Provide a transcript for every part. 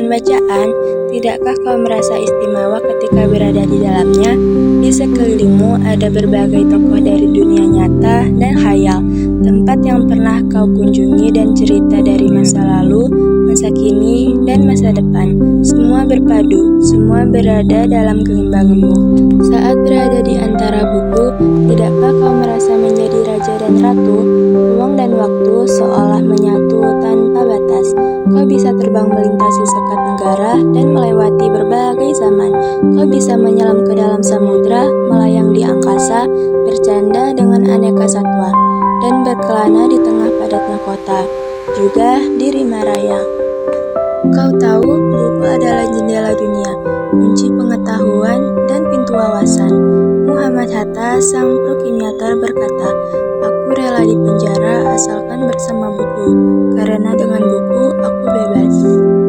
Taman bacaan, tidakkah kau merasa istimewa ketika berada di dalamnya? Di sekelilingmu ada berbagai tokoh dari dunia nyata dan khayal, tempat yang pernah kau kunjungi dan cerita dari masa lalu, masa kini, dan masa depan. Semua berpadu, semua berada dalam genggamanmu. Saat berada di antara buku, tidakkah kau merasa menjadi raja dan ratu? Ruang dan waktu seolah menyatu tanpa batas. Kau bisa terbang melintasi sekat negara dan melewati berbagai zaman. Kau bisa menyelam ke dalam samudra, melayang di angkasa, bercanda dengan aneka satwa, dan berkelana di tengah padatnya kota, juga di Rimba Raya. Kau tahu, buku adalah jendela dunia, kunci pengetahuan, dan pintu wawasan. Muhammad Hatta, sang proklamasiator berkata, "Aku rela di penjara asalkan bersama buku, karena dengan buku aku bebas."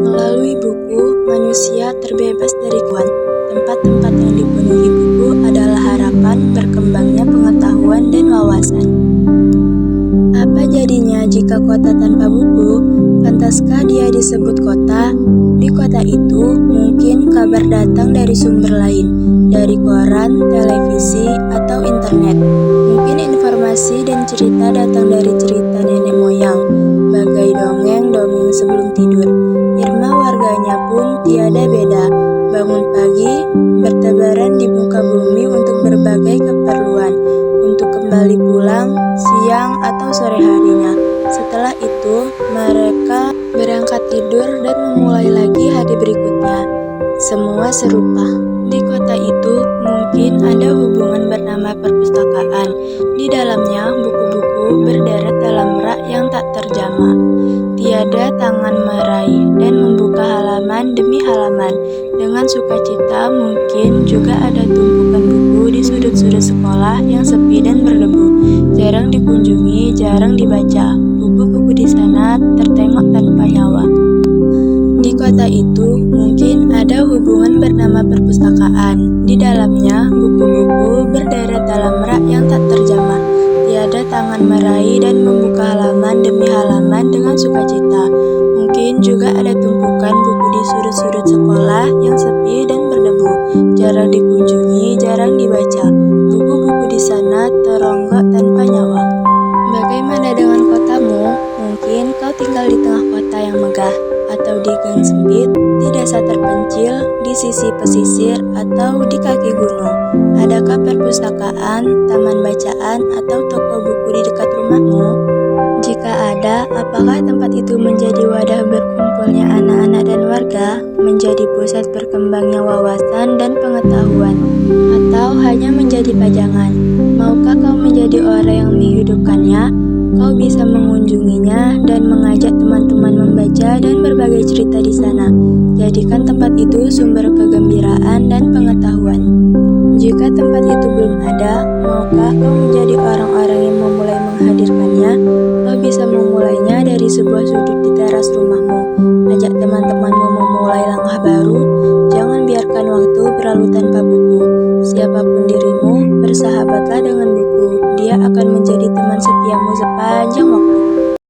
Melalui buku, manusia terbebas dari kuan. Tempat-tempat yang dipenuhi buku adalah harapan berkembangnya pengetahuan dan wawasan. Apa jadinya jika kota tanpa buku? Pantaskah dia disebut kota? Di kota itu, mungkin kabar datang dari sumber lain, dari koran, televisi, atau internet. Mungkin informasi dan cerita datang dari cerita nenek moyang, bagai dongeng-dongeng sebelum tidur. Irma warganya pun tiada beda, bangun pagi, bertebaran di muka bumi untuk berbagai keperluan, untuk kembali pulang, siang atau sore harinya. Setelah itu, mereka berangkat tidur dan memulai lagi hari berikutnya. Semua serupa. Di kota itu, mungkin ada hubungan bernama perpustakaan. Di dalamnya, buku-buku berderet dalam rak yang tak terjamah. Tiada tangan meraih dan membuka halaman demi halaman. Dengan sukacita, mungkin juga ada tumpukan buku di sudut-sudut sekolah yang sepi dan berdebu. Jarang dikunjungi, jarang dibaca. Buku-buku di sana tertengok tanpa nyawa. Di kota itu, mungkin ada hubungan bernama perpustakaan. Di dalamnya, buku-buku berderet dalam rak yang tak terjamah. Tiada tangan meraih dan membuka halaman demi halaman dengan sukacita. Mungkin juga ada tumpukan buku di sudut-sudut sekolah yang sepi dan berdebu. Jarang dikunjungi, jarang dibaca. Buku-buku di sana teronggok tanpa nyawa. Bagaimana dengan kotamu? Mungkin kau tinggal di tengah kota yang megah, atau di gang sempit, di desa terpencil, di sisi pesisir, atau di kaki gunung. Adakah perpustakaan, taman bacaan, atau toko buku di dekat rumahmu? Jika ada, apakah tempat itu menjadi wadah berkumpulnya anak-anak dan warga, menjadi pusat berkembangnya wawasan dan pengetahuan, atau hanya menjadi pajangan? Maukah kau menjadi orang yang menghidupkannya? Kau bisa mengunjunginya dan mengajak teman-teman membaca dan berbagai cerita di sana. Jadikan tempat itu sumber kegembiraan dan pengetahuan. Jika tempat itu belum ada, maukah kau menjadi orang-orang yang memulai menghadirkannya? Kau bisa memulainya dari sebuah sudut di teras rumahmu. Ajak teman-temanmu memulai langkah baru. Jangan biarkan waktu berlalu tanpa buku. Siapapun dirimu, bersahabatlah dengan buku. Dia akan menjadi teman setiamu sepanjang waktu.